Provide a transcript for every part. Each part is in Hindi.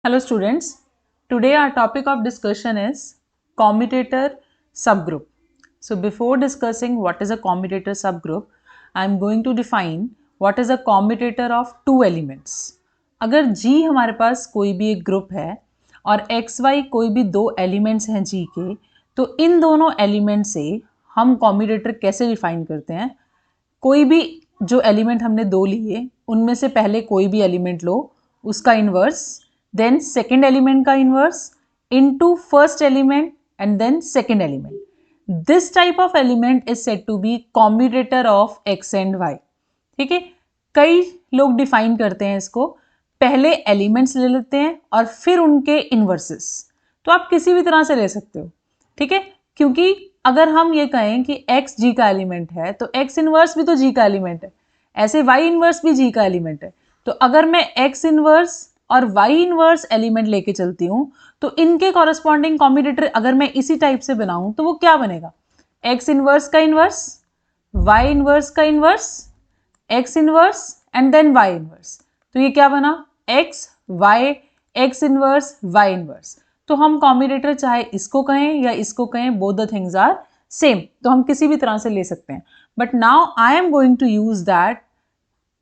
Hello students, today our topic of discussion is commutator subgroup. So before discussing what is a commutator subgroup, I am going to define what is a commutator of two elements. अगर G हमारे पास कोई भी एक ग्रुप है और XY कोई भी दो एलिमेंट्स हैं G के, तो इन दोनों एलिमेंट से हम कॉम्यूटेटर कैसे डिफाइन करते हैं। कोई भी जो एलिमेंट हमने दो लिए उनमें से पहले कोई भी एलिमेंट लो, उसका इन्वर्स, then second element का inverse into first element and then second element. This type of element is said to be commutator of x and y. ठीक है, कई लोग डिफाइन करते हैं इसको, पहले एलिमेंट्स ले लेते हैं और फिर उनके इन्वर्सेस। तो आप किसी भी तरह से ले सकते हो, ठीक है, क्योंकि अगर हम ये कहें कि x g का एलिमेंट है तो x इन्वर्स भी तो g का एलिमेंट है, ऐसे y इन्वर्स भी g का एलिमेंट है। तो अगर मैं x इन्वर्स और y इन्वर्स एलिमेंट लेके चलती हूँ तो इनके कॉरेस्पॉन्डिंग कॉम्यूटेटर अगर मैं इसी टाइप से बनाऊं तो वो क्या बनेगा, x इन्वर्स का इन्वर्स, y इन्वर्स का इन्वर्स, x inverse and then y inverse. तो ये क्या बना, x y x inverse y inverse. तो हम कॉम्यूटेटर चाहे इसको कहें या इसको कहें, both the things are same, तो हम किसी भी तरह से ले सकते हैं। But now I am going to use that,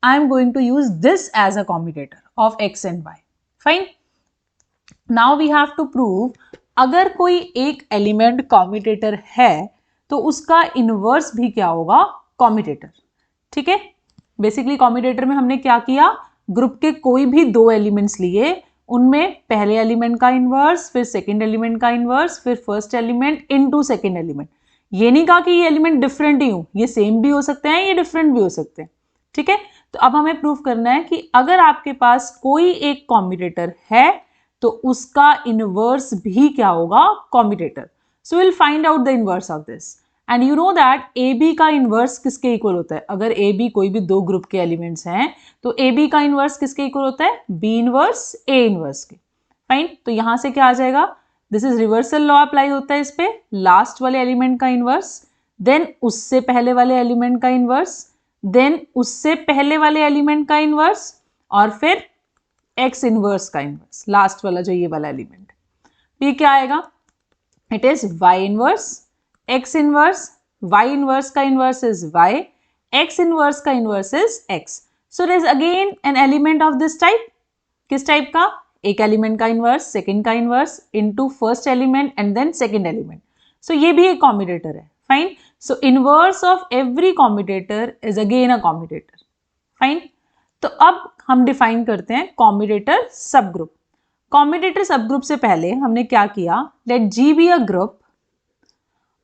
I am going to use this as a commutator of x and y. Fine. Now we have to prove अगर कोई एक एलिमेंट कॉम्यूटेटर है तो उसका इनवर्स भी क्या होगा, कॉम्यूटेटर। ठीक है, बेसिकली कॉम्यूटेटर में हमने क्या किया, ग्रुप के कोई भी दो एलिमेंट्स लिए, उनमें पहले एलिमेंट का इनवर्स, फिर सेकेंड एलिमेंट का इनवर्स, फिर first element into second element. ये नहीं कहा कि ये एलिमेंट डिफरेंट ही हो, ये सेम भी हो सकते हैं, ये डिफरेंट भी हो सकते हैं। ठीक है, तो अब हमें प्रूफ करना है कि अगर आपके पास कोई एक कॉम्यूटेटर है तो उसका इनवर्स भी क्या होगा, commutator. So will find out the inverse of this and you know that A B का इनवर्स किसके इक्वल होता है। अगर ए बी कोई भी दो ग्रुप के एलिमेंट्स हैं तो ए बी का इनवर्स किसके इक्वल होता है, बी इनवर्स ए इनवर्स के। फाइन, तो यहां से क्या आ जाएगा, this is reversal law apply होता है इस पे, लास्ट वाले एलिमेंट का इनवर्स, देन उससे पहले वाले एलिमेंट का इनवर्स, देन उससे पहले वाले एलिमेंट का इनवर्स और फिर x इनवर्स का इनवर्स, लास्ट वाला जो ये वाला एलिमेंट। ये क्या आएगा, it is y inverse, x inverse, y inverse का inverse is y, x inverse का inverse is x। So it is again an element of this type. किस टाइप का, एक एलिमेंट का इनवर्स, सेकेंड का inverse into first element and then second element. So ये भी एक कॉम्यूटेटर है। Fine. So inverse of every commutator is again a commutator. Fine. तो अब हम डिफाइन करते हैं कॉम्यूटेटर सबग्रुप। कॉम्यूटेटर सबग्रुप से पहले हमने क्या किया, let G be a group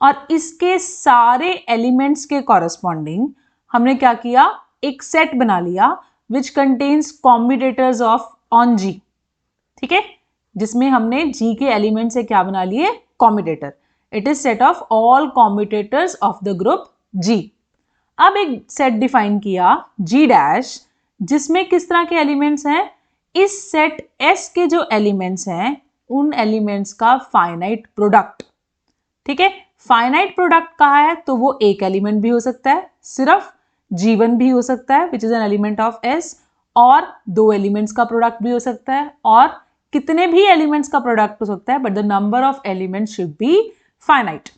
और इसके सारे एलिमेंट्स के कॉरेस्पॉन्डिंग हमने क्या किया, एक सेट बना लिया which contains commutators of on G। ठीक है, जिसमें हमने G के एलिमेंट से क्या बना लिए, commutator. It is set of all commutators of the group G। अब एक सेट डिफाइन किया G डैश, जिसमें किस तरह के एलिमेंट्स हैं, इस सेट S के जो एलिमेंट्स हैं उन एलिमेंट्स का फाइनाइट प्रोडक्ट। ठीक है, फाइनाइट प्रोडक्ट कहा है तो वो एक एलिमेंट भी हो सकता है, सिर्फ G1 भी हो सकता है which is an element of S, और दो एलिमेंट्स का प्रोडक्ट भी हो सकता है, और कितने भी एलिमेंट्स का प्रोडक्ट हो सकता है, but the number of elements should be finite.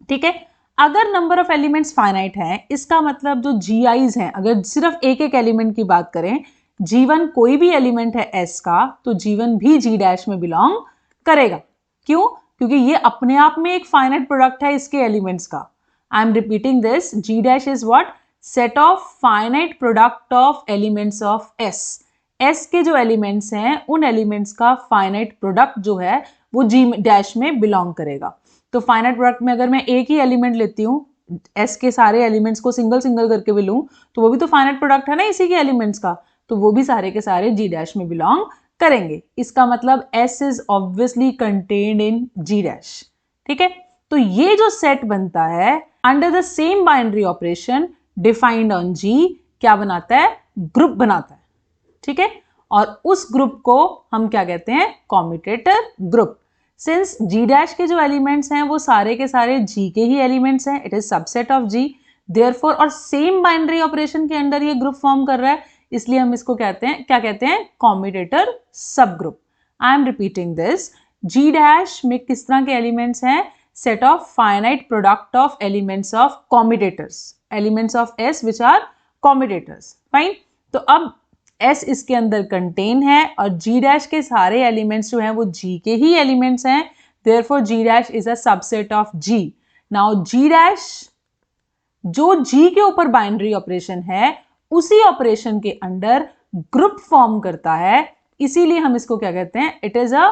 ठीक है, अगर नंबर ऑफ एलिमेंट्स फाइनाइट है, इसका मतलब जो GIs हैं, अगर सिर्फ एक एक एलिमेंट की बात करें, G1 कोई भी एलिमेंट है S का तो G1 भी G डैश में बिलोंग करेगा। क्यों, क्योंकि ये अपने आप में एक फाइनाइट प्रोडक्ट है इसके एलिमेंट्स का। आई am repeating this, G dash is what, set of finite product of elements of S। S के जो एलिमेंट्स हैं उन एलिमेंट्स का फाइनाइट प्रोडक्ट जो है वो G डैश में बिलोंग करेगा। तो फाइनाइट प्रोडक्ट में अगर मैं एक ही एलिमेंट लेती हूँ, S के सारे एलिमेंट्स को सिंगल सिंगल करके भी लूँ तो वो भी तो फाइनाइट प्रोडक्ट है ना इसी के एलिमेंट्स का, तो वो भी सारे के सारे G डैश में बिलोंग करेंगे। इसका मतलब S is obviously contained in G dash. ठीक है, तो ये जो सेट बनता है under the same binary operation defined on G क्या बनाता है, ग्रुप बनाता है। ठीक है, और उस ग्रुप को हम क्या कहते हैं, commutator group. Since G dash के जो एलिमेंट्स हैं वो सारे के सारे G के ही एलिमेंट्स हैं, it is subset of G, therefore, और सेम बाइनरी ऑपरेशन के अंडर ये ग्रुप फॉर्म कर रहा है, इसलिए हम इसको कहते हैं, क्या कहते हैं, commutator subgroup. I am repeating this, G dash में किस तरह के एलिमेंट्स हैं? Set of finite product of elements of commutators, elements of S which are commutators. Fine. तो अब एस इसके अंदर कंटेन है और जी डैश के सारे एलिमेंट्स जो हैं वो जी के ही एलिमेंट्स हैं. Therefore G dash is a subset of G. Now G dash जो जी के ऊपर बाइनरी ऑपरेशन है उसी ऑपरेशन के अंडर ग्रुप फॉर्म करता है, इसीलिए हम इसको क्या कहते हैं? It is a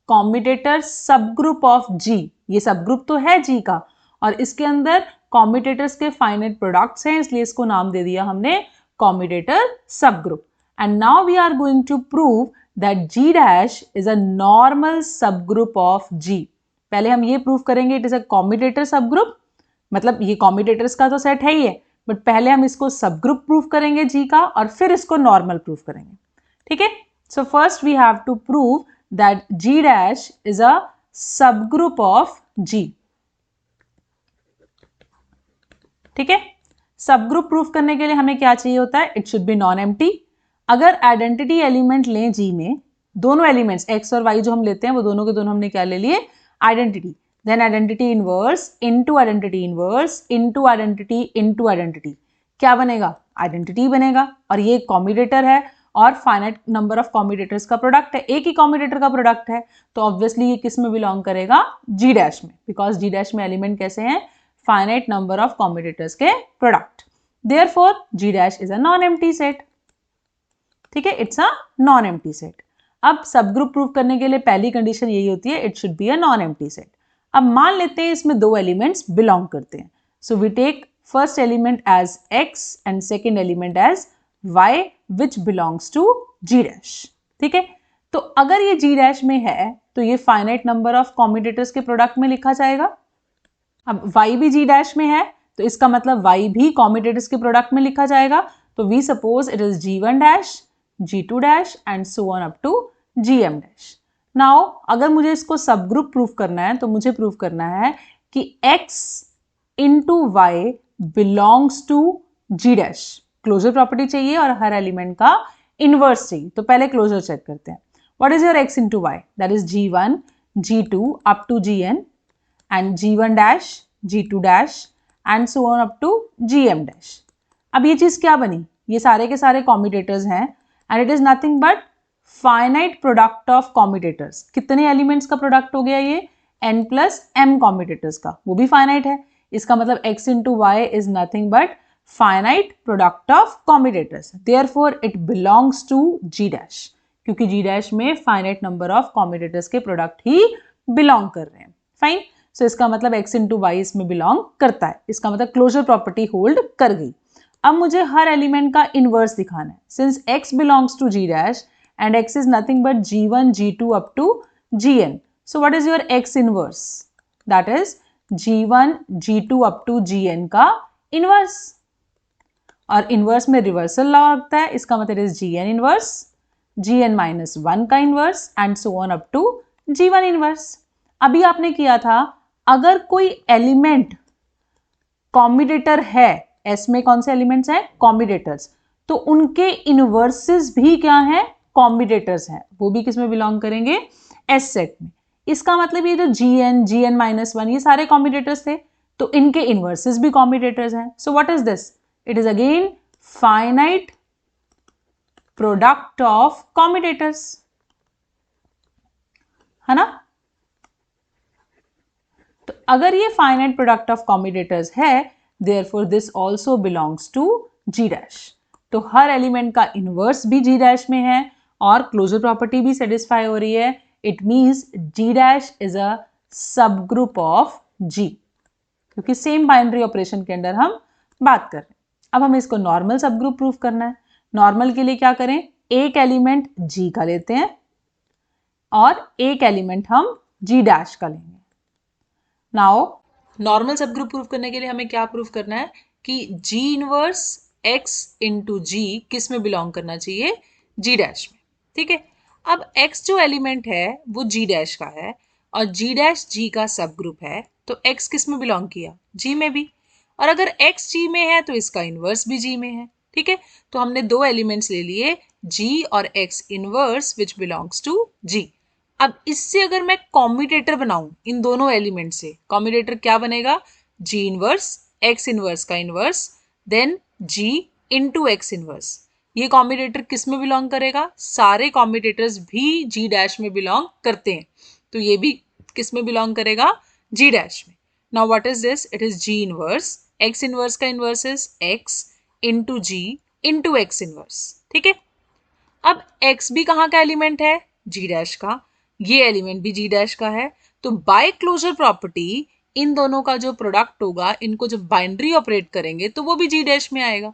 commutator subgroup of जी. ये सब ग्रुप तो है जी का और इसके अंदर कॉम्यूटेटर्स के फाइनाइट प्रोडक्ट्स हैं, इसलिए इसको नाम दे दिया हमने commutator subgroup. And now we are going to prove that G dash is a normal subgroup of G. पहले हम ये प्रूव करेंगे it is a commutator subgroup, मतलब ये कॉम्यूटेटर्स का तो सेट है ही है, बट पहले हम इसको सब ग्रुप प्रूव करेंगे जी का और फिर इसको नॉर्मल प्रूव करेंगे. ठीक है. So first we have to prove that G dash is a subgroup of G. ठीक है. सब ग्रुप प्रूव करने के लिए हमें क्या चाहिए होता है? It should be non empty. अगर आइडेंटिटी एलिमेंट लें जी में, दोनों एलिमेंट्स एक्स और वाई जो हम लेते हैं वो दोनों के दोनों हमने क्या ले लिए? Identity. Then identity inverse into identity inverse into identity into identity. क्या बनेगा? आइडेंटिटी बनेगा. और ये कॉम्यूटेटर है और फाइनाइट नंबर ऑफ कॉम्यूटेटर्स का प्रोडक्ट है, एक ही कॉम्यूटेटर का प्रोडक्ट है, तो ऑब्वियसली ये किस में बिलोंग करेगा? जी डैश में, बिकॉज जी डैश में एलिमेंट कैसे हैं? फाइनाइट नंबर ऑफ कॉम्यूटेटर्स के product. Therefore G dash is a non empty set. ठीक है, it's a non empty set. अब सब ग्रुप प्रूव करने के लिए पहली कंडीशन यही होती है, it should be a non empty set. अब मान लेते हैं इसमें दो एलिमेंट्स बिलोंग करते हैं, so we take first element as x and second element as y which belongs to g dash. ठीक है. तो अगर ये g डैश में है तो ये फाइनाइट नंबर ऑफ कॉम्यूटेटर्स के प्रोडक्ट में लिखा जाएगा. अब y भी g डैश में है तो इसका मतलब y भी कॉम्यूटेटर्स के प्रोडक्ट में लिखा जाएगा. तो we suppose it is g1 dash, g2 dash and so on up to gm dash. Now अगर मुझे इसको सब ग्रुप प्रूव करना है तो मुझे प्रूव करना है कि x into y belongs to g dash. Closure property चाहिए और हर एलिमेंट का इनवर्स चाहिए. तो पहले क्लोजर चेक करते हैं. What is your x into y? That is g1 g2 up to gn and g1 dash, g2 dash and so on up to gm dash. अब ये चीज क्या बनी? ये सारे के सारे कॉम्यूटेटर्स हैं and it is nothing but finite product of commutators. कितने एलिमेंट्स का प्रोडक्ट हो गया ये? n plus m कॉम्यूटेटर्स का, वो भी फाइनाइट है. इसका मतलब x into y is nothing but finite product of commutators. Therefore it belongs to g dash, क्योंकि g dash में finite number of commutators के प्रोडक्ट ही बिलोंग कर रहे हैं. फाइन. सो इसका मतलब x इंटू वाई इसमें बिलोंग करता है. इसका मतलब क्लोजर प्रॉपर्टी होल्ड कर गई. अब मुझे हर एलिमेंट का इनवर्स दिखाना है. Since x belongs to g dash and x is nothing but g1 g2 up to gn. So what is your x inverse? That is g1 g2 up to gn का इनवर्स. और इनवर्स में रिवर्सल लॉ लगता है. इसका मतलब is gn inverse, gn minus 1 का inverse and so on up to g1 inverse. अभी आपने किया था, अगर कोई एलिमेंट कॉम्यूटेटर है, एस में कौन से एलिमेंट्स हैं? कॉम्यूटेटर्स, तो उनके इनवर्सेस भी क्या हैं? कॉम्यूटेटर्स हैं. वो भी किस में बिलोंग करेंगे? एस सेट में. इसका मतलब ये जो gn माइनस 1 ये सारे कॉम्यूटेटर्स थे, तो इनके इनवर्सेस भी कॉम्यूटेटर्स हैं. So what is this? It is again finite product of commutators, है ना. तो अगर ये फाइनाइट प्रोडक्ट ऑफ कॉम्यूटेटर्स है, therefore this also belongs to G dash. तो हर एलिमेंट का इनवर्स भी जी डैश में है और क्लोजर प्रॉपर्टी भी सेटिस्फाई हो रही है. It means G dash is a subgroup of जी, क्योंकि सेम बाइनरी ऑपरेशन के अंदर हम बात कर रहे हैं. अब हमें इसको नॉर्मल सब ग्रुप प्रूफ करना है. नॉर्मल के लिए क्या करें? एक एलिमेंट जी का लेते हैं और एक एलिमेंट हम जी डैश का लेंगे. नाउ नॉर्मल सब ग्रुप प्रूफ करने के लिए हमें क्या प्रूफ करना है कि g इनवर्स x इंटू जी किस में बिलोंग करना चाहिए? g डैश में. ठीक है. अब x जो एलिमेंट है वो g डैश का है और g डैश g का सब ग्रुप है, तो x किस में बिलोंग किया? g में भी. और अगर x g में है तो इसका इनवर्स भी g में है. ठीक है. तो हमने दो एलिमेंट्स ले लिए g और x inverse which belongs to g. अब इससे अगर मैं कॉम्यूटेटर बनाऊं इन दोनों एलिमेंट से, कॉम्यूटेटर क्या बनेगा, जी इनवर्स एक्स इनवर्स का इनवर्स देन जी इंटू एक्स इनवर्स। ये कॉम्यूटेटर किस में बिलोंग करेगा, सारे कॉम्यूटेटर्स भी जी डैश में बिलोंग करते हैं, तो ये भी किस में बिलोंग करेगा, जी डैश में। Now what is this, it is g inverse x inverse का inverse is x into g into x inverse. ठीक है, अब x भी कहाँ का एलिमेंट है, g डैश का, ये एलिमेंट भी g डैश का है, तो बाय क्लोजर प्रॉपर्टी इन दोनों का जो प्रोडक्ट होगा, इनको जब बाइंड्री ऑपरेट करेंगे तो वो भी g डैश में आएगा।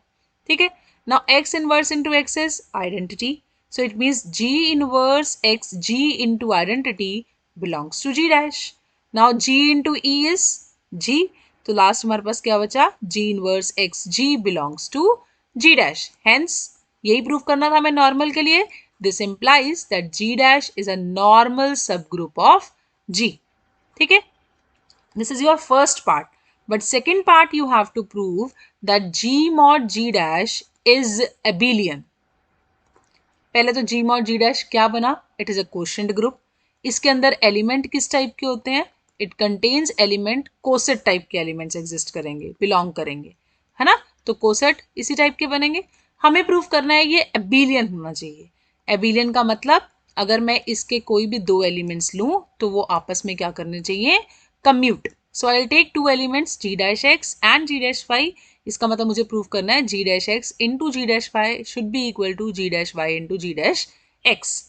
ठीक है, now x inverse into x is identity, so it means g inverse x g into identity belongs to g dash. Now g into e is g, तो लास्ट हमारे पास क्या बचा, g inverse x g belongs to g dash, hence यही प्रूव करना था हमें नॉर्मल के लिए, this implies that G dash is a normal subgroup of G. ठीक है, this is your first part, but second part you have to prove that G mod G dash is abelian. पहले तो जी मॉड जी डैश क्या बना, it is a quotient group, इसके अंदर एलिमेंट किस टाइप के होते हैं, it contains element coset type के एलिमेंट्स एग्जिस्ट करेंगे, बिलोंग करेंगे, है ना, तो कोसेट इसी टाइप के बनेंगे। हमें प्रूव करना है ये एबिलियन होना चाहिए। एबिलियन का मतलब अगर मैं इसके कोई भी दो एलिमेंट्स लूं तो वो आपस में क्या करने चाहिए, commute. So I will take two elements G dash x and G dash y, इसका मतलब मुझे प्रूव करना है G dash x into G dash y should be equal to G dash y into G dash x.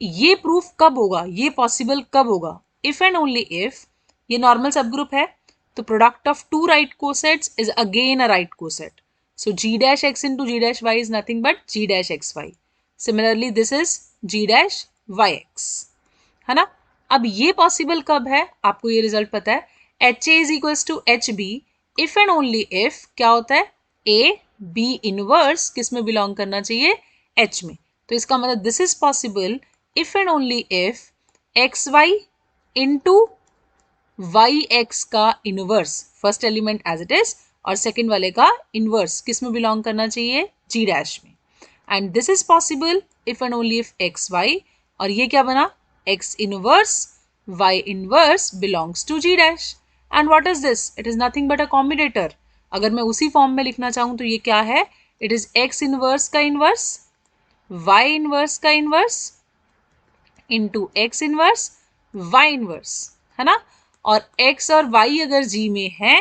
ये प्रूफ कब होगा, ये पॉसिबल कब होगा, इफ एंड ओनली इफ ये नॉर्मल सब ग्रुप है तो product of two right cosets is again a right coset, so g dash x into g dash y is nothing but g dash xy. Similarly, this is g dash yx, है ना। अब ये पॉसिबल कब है, आपको ये रिजल्ट पता है, H A is equals to H B if and only if क्या होता है, ए बी इनवर्स किस में बिलोंग करना चाहिए, एच में। तो इसका मतलब this is possible if and only if x Y into Y x का inverse, first element as it is और सेकेंड वाले का इनवर्स किस में बिलोंग करना चाहिए, जी डैश में। And this is possible if and only if x y, और ये क्या बना, x inverse Y inverse belongs to G dash. And what is this, it is nothing but a combinator. अगर मैं उसी फॉर्म में लिखना चाहूं तो ये क्या है, इट इज एक्स इनवर्स का इनवर्स वाई इनवर्स का inverse into x inverse Y inverse, है ना। और x और y अगर g में है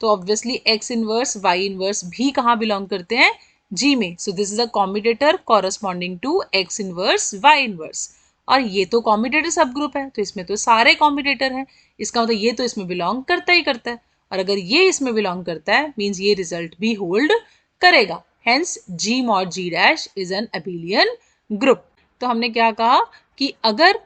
तो obviously x inverse y inverse भी कहाँ बिलोंग करते हैं, g में। So this is a commutator corresponding to x inverse y inverse, और ये तो कॉम्यूटेटर सब ग्रुप है तो इसमें तो सारे कॉम्यूटेटर हैं, इसका मतलब ये तो इसमें बिलोंग करता ही करता है, और अगर ये इसमें बिलोंग करता है मीन्स ये रिजल्ट भी होल्ड करेगा, hence g mod g dash is an abelian group. तो हमने क्या कहा कि अगर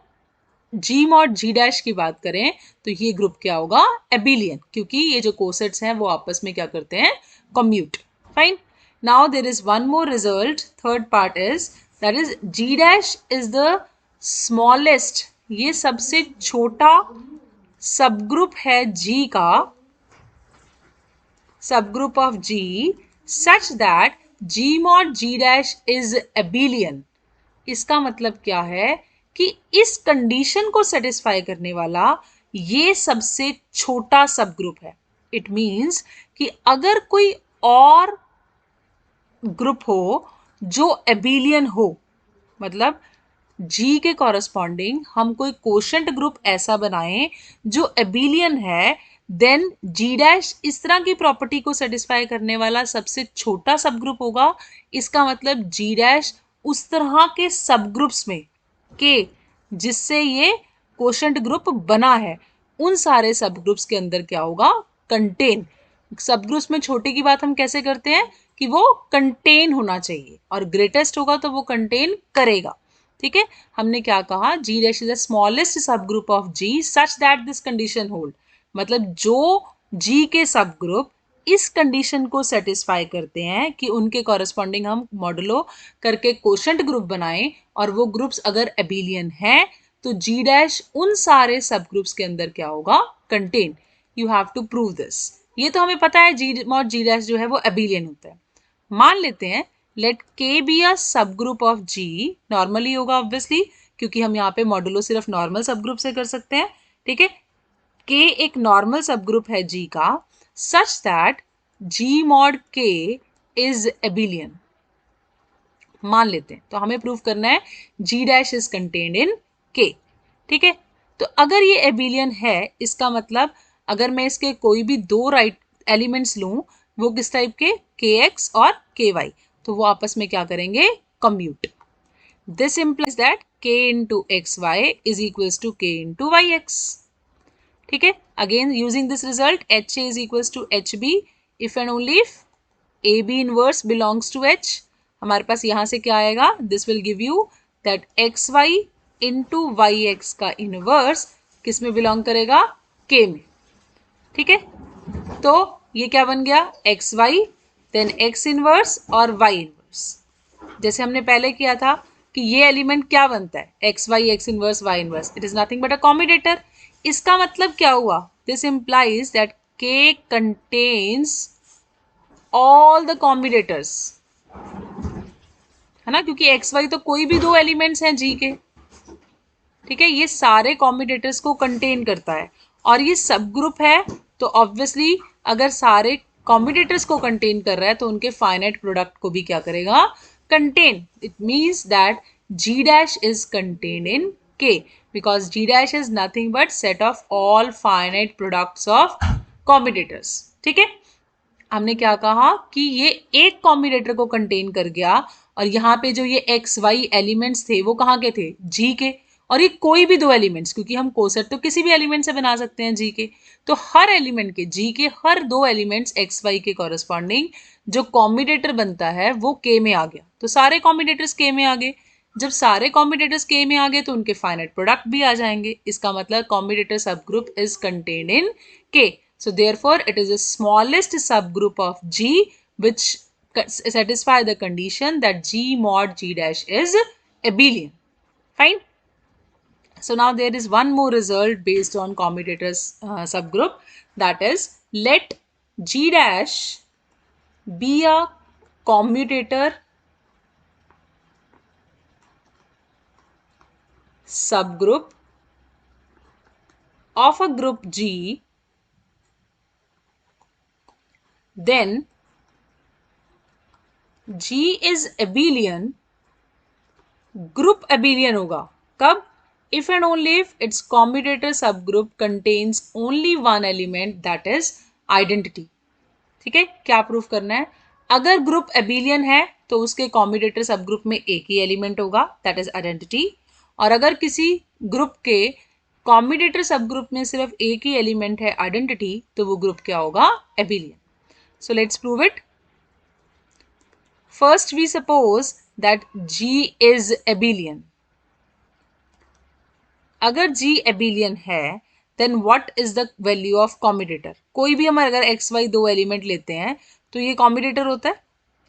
जी मॉड जी डैश की बात करें तो ये ग्रुप क्या होगा, एबिलियन, क्योंकि ये जो कोसेट्स हैं वो आपस में क्या करते हैं, commute. Fine, now there is one more result, third part is that is G dash is the smallest, ये सबसे छोटा सब ग्रुप है जी का, subgroup of G such that G mod G dash is abelian. इसका मतलब क्या है कि इस कंडीशन को सेटिस्फाई करने वाला ये सबसे छोटा सब ग्रुप है। इट मींस कि अगर कोई और ग्रुप हो जो एबिलियन हो, मतलब जी के कॉरस्पॉन्डिंग हम कोई कोशेंट ग्रुप ऐसा बनाएं जो एबिलियन है, देन जी डैश इस तरह की प्रॉपर्टी को सेटिस्फाई करने वाला सबसे छोटा सब ग्रुप होगा। इसका मतलब जी डैश उस तरह के सब ग्रुप्स में के जिससे ये कोशेंट ग्रुप बना है, उन सारे सब ग्रुप्स के अंदर क्या होगा, कंटेन। सब ग्रुप्स में छोटे की बात हम कैसे करते हैं कि वो कंटेन होना चाहिए, और ग्रेटेस्ट होगा तो वो कंटेन करेगा। ठीक है, हमने क्या कहा, G dash is the smallest subgroup of G such that this condition hold, मतलब जो जी के सब ग्रुप इस कंडीशन को सेटिस्फाई करते हैं कि उनके कॉरस्पॉन्डिंग हम मॉडुलो करके कोशेंट ग्रुप बनाएं, और वो ग्रुप्स अगर एबिलियन हैं तो जी डैश उन सारे सब ग्रुप्स के अंदर क्या होगा, contain. You have to prove this. ये तो हमें पता है जी मॉड जी डैश जो है वो एबिलियन होता है। मान लेते हैं लेट के be a subgroup of ji, normally होगा ऑब्वियसली क्योंकि हम यहाँ पे मॉडुलो सिर्फ नॉर्मल सब ग्रुप से कर सकते हैं, ठीक है। के एक नॉर्मल सब ग्रुप है जी का, सच दैट जी मॉड के इज एबिलियन, मान लेते हैं। तो हमें प्रूव करना है G dash is contained in के, ठीक है। तो अगर ये एबिलियन है, इसका मतलब अगर मैं इसके कोई भी दो राइट एलिमेंट्स लूं, वो किस टाइप के एक्स और के वाई, तो वो आपस में क्या करेंगे, commute. This implies that K into X Y is equals to K into Y X, ठीक है। Again using this result, H A is equals to H B if and only if A B inverse belongs to H. हमारे पास यहां से क्या आएगा, this will give you that X Y into Y x का इनवर्स किस में बिलोंग करेगा, के में, ठीक है। तो ये क्या बन गया, X Y then X inverse और वाई इनवर्स। जैसे हमने पहले किया था कि ये एलिमेंट क्या बनता है, X Y X inverse Y inverse, it is nothing but a combinator. इसका मतलब क्या हुआ, this implies that K contains all the combinators, है ना, क्योंकि एक्स वाई तो कोई भी दो एलिमेंट्स हैं जी के, ठीक है। ये सारे कॉम्बिनेटर्स को कंटेन करता है और ये सब ग्रुप है, तो ऑब्वियसली अगर सारे कॉम्बिनेटर्स को कंटेन कर रहा है तो उनके फाइनाइट प्रोडक्ट को भी क्या करेगा, contain. It means that G dash is contain in K because G dash is nothing but set of all finite products of combinators, ठीक है। हमने क्या कहा कि ये एक कॉम्बिनेटर को कंटेन कर गया और यहाँ पे जो ये एक्स वाई एलिमेंट्स थे वो कहाँ के थे, जी के। और ये कोई भी दो एलिमेंट्स, क्योंकि हम कोसेट तो किसी भी एलिमेंट से बना सकते हैं जी के, तो हर एलिमेंट के जी के हर दो एलिमेंट्स एक्स वाई के कॉरेस्पॉन्डिंग जो कॉम्बिनेटर बनता है वो के में आ गया। तो सारे कॉम्बिनेटर्स के में आ गए। जब सारे कॉम्बिनेटर्स के में आ गए तो उनके फाइनाइट प्रोडक्ट भी आ जाएंगे। इसका मतलब कॉम्बिनेटर सब ग्रुप इज कंटेन इन के। So therefore it is the smallest subgroup of G which satisfy the condition that G mod G dash is abelian. Fine. So now there is one more result based on commutators subgroup, that is let G dash be a commutator subgroup of a group G, then G is abelian, group abelian होगा कब, if and only if its commutator subgroup contains only one element, that is identity, ठीक है। क्या प्रूफ करना है, अगर ग्रुप abelian है तो उसके commutator subgroup में एक ही एलिमेंट होगा, that is identity। और अगर किसी ग्रुप के commutator subgroup में सिर्फ एक ही एलिमेंट है identity, तो वो ग्रुप क्या होगा, abelian। So let's prove it. First we suppose that G is abelian. अगर G abelian है then what is the value of commutator? कोई भी हम अगर x y दो एलिमेंट लेते हैं तो ये कॉम्बिनेटर होता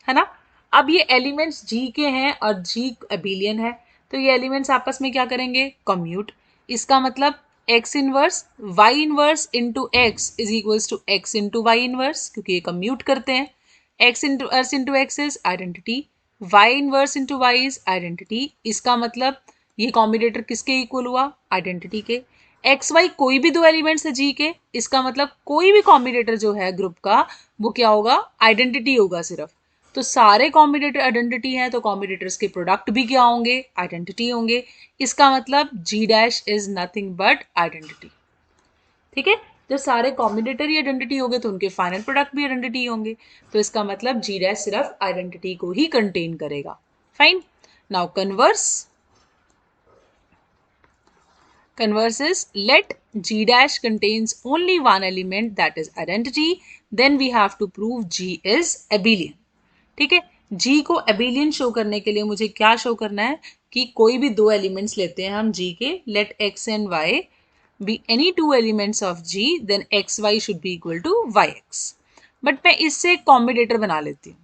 है ना। अब ये एलिमेंट्स G के हैं और G abelian है, तो ये एलिमेंट्स आपस में क्या करेंगे, कम्यूट। इसका मतलब x inverse y inverse into X is equals to x into Y inverse, क्योंकि ये कम्यूट करते हैं। x into X is identity, y inverse into Y is identity. इसका मतलब ये कॉम्बिनेटर किसके इक्वल हुआ, आइडेंटिटी के। एक्स वाई कोई भी दो एलिमेंट्स है जी के, इसका मतलब कोई भी कॉम्बिनेटर जो है ग्रुप का वो क्या होगा, आइडेंटिटी होगा सिर्फ। तो सारे कॉम्बिनेटर आइडेंटिटी हैं तो कॉम्बिनेटर्स के प्रोडक्ट भी क्या होंगे, आइडेंटिटी होंगे। इसका मतलब G dash is nothing but identity, ठीक है। जब सारे कॉम्बिनेटर ही आइडेंटिटी होंगे तो उनके फाइनल प्रोडक्ट भी आइडेंटिटी होंगे, तो इसका मतलब जी डैश सिर्फ आइडेंटिटी को ही कंटेन करेगा। Fine. Now converse is let G dash contains only one element, that is identity, then we have to prove G is abelian, ठीक है। G को abelian शो करने के लिए मुझे क्या शो करना है कि कोई भी दो एलिमेंट्स लेते हैं हम G के, let x and y be any two elements of G, then xy should be equal to yx। But मैं इससे एक कॉम्बिनेटर बना लेती हूँ।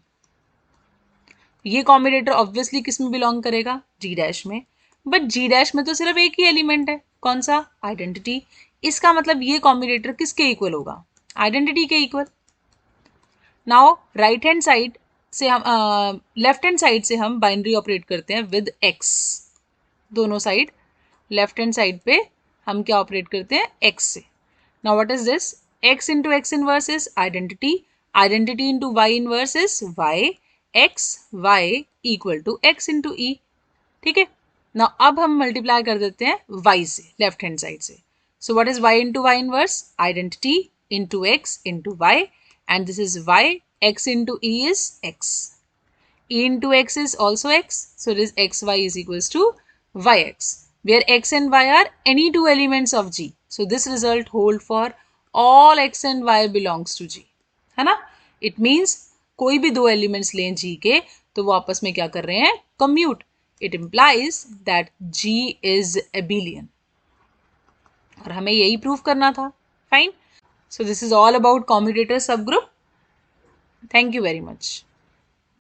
ये कॉम्बिनेटर ऑब्वियसली किस में बिलोंग करेगा, G डैश में, बट G डैश में तो सिर्फ एक ही एलिमेंट है, कौन सा, आइडेंटिटी। इसका मतलब ये कॉम्बिनेटर किसके इक्वल होगा, आइडेंटिटी के equal. Now right hand side से हम लेफ्ट हैंड साइड से हम बाइनरी ऑपरेट करते हैं विद x, दोनों साइड, लेफ्ट हैंड साइड पे हम क्या ऑपरेट करते हैं, x से. Now what is this? X into x inverse is identity. Identity into y inverse is y. X y equal to x into e. ठीक है. Now अब हम मल्टीप्लाई कर देते हैं y से, लेफ्ट हैंड साइड से. So what is y into y inverse? Identity into x into y, and this is y. X into e is x. E into x is also x. So this xy is equals to yx, where x and y are any two elements of G. So this result hold for all x and y belongs to G. है ना? It means कोई भी दो elements लें G के तो वो आपस में क्या कर रहे हैं, commute. It implies that G is abelian. और हमें यही प्रूव करना था. Fine. So this is all about commutator subgroup. Thank you very much.